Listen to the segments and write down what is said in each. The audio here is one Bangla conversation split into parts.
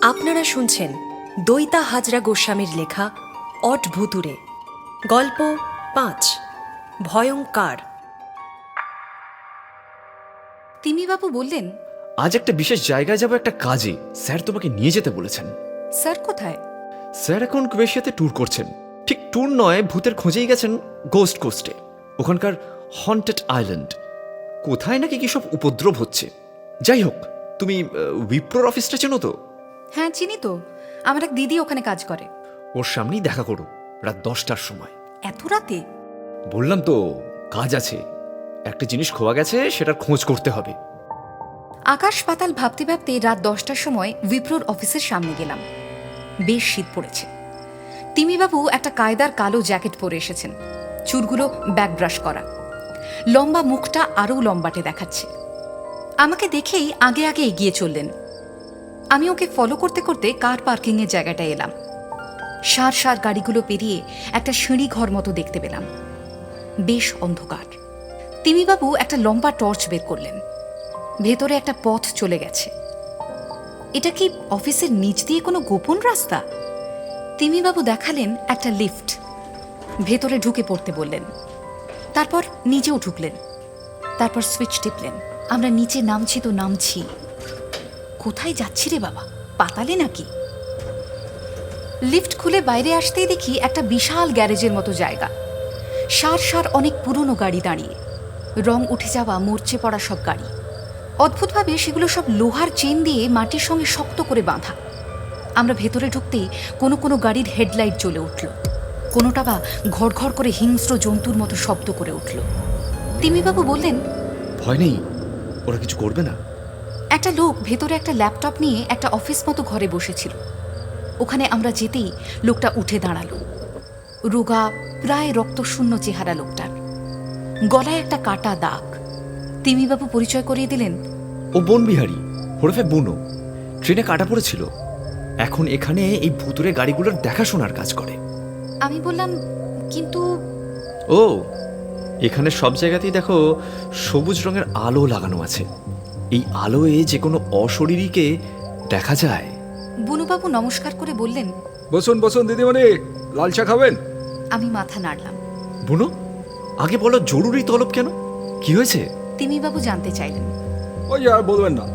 আপনারা শুনছেন দৈতা হাজরা গোস্বামীর লেখা অট ভুতুরে, গল্প ৫, ভয়ঙ্কর। তিমিবাবু বললেন, আজ একটা বিশেষ জায়গায় যাব, একটা কাজে। স্যার তোমাকে নিয়ে যেতে বলেছেন। স্যার কোথায়? স্যার এখন ক্রোয়েশিয়াতে ট্যুর করছেন। ঠিক ট্যুর নয়, ভূতের খোঁজেই গেছেন গোস্ট কোস্টে, ওখানকার হন্টেড আইল্যান্ড। কোথায় নাকি কি সব উপদ্রব হচ্ছে। যাই হোক, তুমি উইপ্রোর অফিসটা চেনো তো? হ্যাঁ, চিনি তো। আমার এক দিদি ওখানে কাজ করে। ওর সামনেই দেখা করো রাত 10টার সময়। এত রাতে? বললাম তো, কাজ আছে। একটা জিনিস খোয়া গেছে, সেটার খোঁজ করতে হবে। আকাশ পাতাল ভাবতে ভাবতে রাত 10টার সময় উইপ্রোর অফিসের সামনে গেলাম। বেশ শীত পড়েছে। তিমিবাবু একটা কায়দার কালো জ্যাকেট পরে এসেছেন, চুলগুলো ব্যাক ব্রাশ করা, লম্বা মুখটা আরও লম্বাটে দেখাচ্ছে। আমাকে দেখেই আগে আগে এগিয়ে চললেন। আমি ওকে ফলো করতে করতে কার পার্কিংয়ের জায়গাটায় এলাম। সার সার গাড়িগুলো পেরিয়ে একটা সিঁড়ি ঘর মতো দেখতে পেলাম। বেশ অন্ধকার। তিমিবাবু একটা লম্বা টর্চ বের করলেন। ভেতরে একটা পথ চলে গেছে। এটা কি অফিসের নিচ দিয়ে কোনো গোপন রাস্তা? তিমিবাবু দেখালেন একটা লিফট। ভেতরে ঢুকে পড়তে বললেন। তারপর নিজেও ঢুকলেন। তারপর সুইচ টিপলেন। আমরা নিচে নামছি তো নামছি। কোথায় যাচ্ছি রে বাবা, পাতালে নাকি? লিফট খুলে বাইরে আসতেই দেখি একটা বিশাল গ্যারেজের মতো জায়গা। সার সার অনেক পুরনো গাড়ি দাঁড়িয়ে, রং উঠে যাওয়া মরচে পড়া সব গাড়ি। অদ্ভুতভাবে সেগুলো সব লোহার চেন দিয়ে মাটির সঙ্গে শক্ত করে বাঁধা। আমরা ভেতরে ঢুকতেই কোনো কোনো গাড়ির হেডলাইট জ্বলে উঠল, কোনোটা বা ঘড় ঘড় করে হিংস্র জন্তুর মতো শব্দ করে উঠল। তিমিবাবু বললেন, ভয় নেই, ওরা কিছু করবে না। একটা লোক ভেতরে একটা ল্যাপটপ নিয়ে একটা অফিস মতো ঘরে বসেছিল। ওখানে আমরা যেতেই লোকটা উঠে দাঁড়ালো। রোগা, প্রায় রক্তশূন্য চেহারা লোকটার, গলায় একটা কাটা দাগ। তিমিবাবু পরিচয় করিয়ে দিলেন, ও বনবিহারী, ওরফে বুনো। ট্রেনে কাটা পড়েছিল, এখন এখানে এই ভুতুরে গাড়িগুলোর দেখাশোনার কাজ করে। আমি বললাম, কিন্তু ও, এখানে সব জায়গাতেই দেখো সবুজ রঙের আলো লাগানো আছে। এই আলোয় যে কোনো অশরীরীকে দেখা যায়। বুনুবাবু নমস্কার করে বললেন, বসুন বসুন দিদিমণি, লাল চা খাবেন? আমি মাথা নাড়লাম। বুনো, আগে বলো জরুরি তলব কেন, কি হয়েছে? তিমিবাবু জানতে চাইলেন। ওই আর বলবেন না,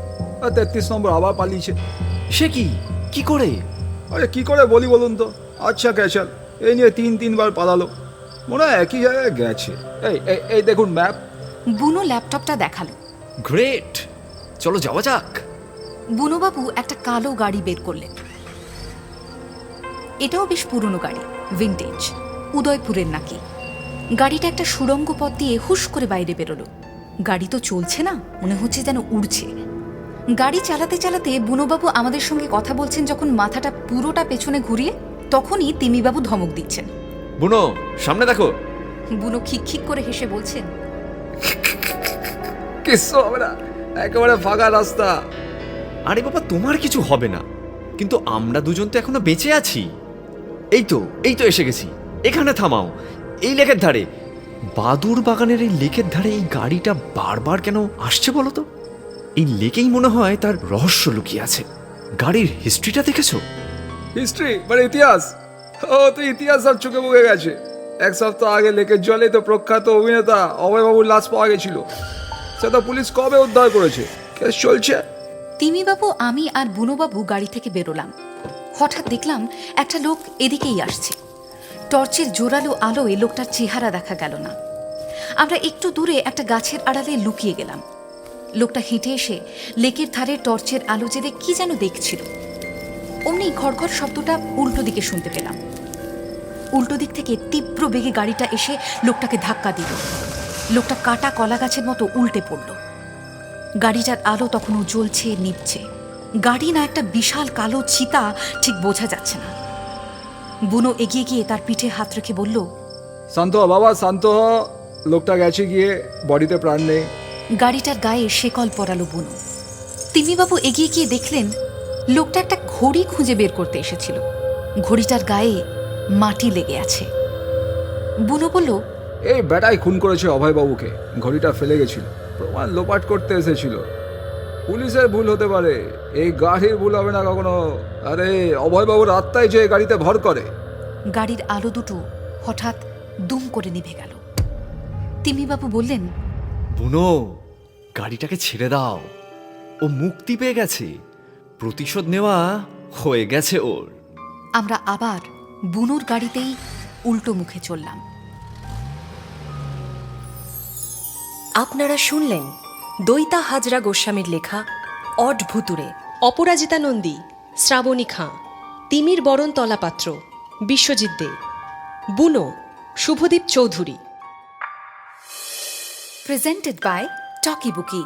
33 নম্বর আবার পালিয়েছে। সে কি, কি করে? আরে কি করে বলি বলুন তো। আচ্ছা ক্যাশাল, এই নিয়ে 3-3 বার পালালো। মনে হয় একই জায়গায় গেছে। এই এই এই দেখুন ম্যাপ। বুনো ল্যাপটপটা দেখালো। গ্রেট, চলো যাওয়া যাক। বুনোবাবু একটা কালো গাড়ি বের করলেন। এটাও বেশ পুরনো গাড়ি, ভিন্টেজ, উদয়পুরের নাকি। গাড়িটা একটা সুড়ঙ্গ পথ দিয়ে হুশ করে বাইরে বেরোলো। গাড়ি তো চলছে না, মনে হচ্ছে যেন উড়ছে। গাড়ি চালাতে চালাতে বুনোবাবু আমাদের সঙ্গে কথা বলছেন। যখন মাথাটা পুরোটা পেছনে ঘুরিয়ে, তখনই তিমিবাবু ধমক দিচ্ছেন। বুনো, সামনে দেখো। বুনো খিকখিক করে হেসে বলছেন, কিচ্ছু হবে না, একেবারে ফাঁকা রাস্তা। আরে বাবা, তোমার কিছু হবে না, কিন্তু আমরা দুজন তো এখনো বেঁচে আছি। এই তো এসে গেছি। এখানে থামাও, এই লেকের ধারে। বাদুর বাগানের এই লেকের ধারে এই গাড়িটা বারবার কেন আসছে বলো তো? এই লেকেই মনে হয় তার রহস্য লুকিয়ে আছে। গাড়ির হিস্ট্রিটা দেখেছো? হিস্ট্রি মানে ইতিহাস? ও তো ইতিহাস আর চোখে মুখে গেছে। 1 সপ্তাহ আগে লেকের জলে তো প্রখ্যাত অভিনেতা অভয়বাবুর লাশ পাওয়া গেছিল। সেটা পুলিশ কবে উদ্ধার করেছে, কেস চলছে। তিমিবাবু, আমি আর বুনোবাবু গাড়ি থেকে বেরোলাম। হঠাৎ দেখলাম একটা লোক এদিকেই আসছে। টর্চের জোরালো আলোয় লোকটার চেহারা দেখা গেল না। আমরা একটু দূরে একটা গাছের আড়ালে লুকিয়ে গেলাম। লোকটা হেঁটে এসে লেকের ধারে টর্চের আলো জেলে কি যেন দেখছিল। অমনি ঘড়ঘড় শব্দটা উল্টো দিকে শুনতে পেলাম। উল্টো দিক থেকে তীব্র বেগে গাড়িটা এসে লোকটাকে ধাক্কা দিল। লোকটা কাটা কলা গাছের মতো উল্টে পড়ল। গাড়িটার আলো তখনও জ্বলছে, নিভছে। গাড়ি না একটা বিশাল কালো চিতা, ঠিক বোঝা যাচ্ছে না। বুনো এগিয়ে গিয়ে তার পিঠে হাত রেখে বলল, শান্ত হ বাবা, শান্ত হ। লোকটা গেছে গিয়ে, বডিতে প্রাণ নেই। গাড়িটার গায়ে শেকল পরালো বুনো। তিমিবাবু এগিয়ে গিয়ে দেখলেন লোকটা একটা ঘড়ি খুঁজে বের করতে এসেছিল। ঘড়িটার গায়ে মাটি লেগে আছে। বুনো বলল, এই বেটাই খুন করেছে অভয়বাবুকে। ঘড়িটা ফেলে গেছিল, প্রমাণ লোপাট করতে এসেছিল। পুলিশের ভুল হতে পারে, এই গাড়ির ভুল হবে না কখনো। আরে অভয়বাবুর আত্মাই যে এই গাড়িতে ভর করে। গাড়ির আলো দুটো হঠাৎ দুম করে নিভে গেল। তিমিবাবু বললেন, বুনো, গাড়িটাকে ছেড়ে দাও। ও মুক্তি পেয়ে গেছে, প্রতিশোধ নেওয়া হয়ে গেছে ওর। আমরা আবার বুনোর গাড়িতেই উল্টো মুখে চললাম। আপনারা শুনলেন দৈতা হাজরা গোস্বামীর লেখা অড ভুতুড়ে। অপরাজিতা নন্দী, শ্রাবণী খাঁ, তিমির বরণ Talapatra, Biswajit De, Buno, Subhadeep Chowdhury. Presented by Talkie বুকি।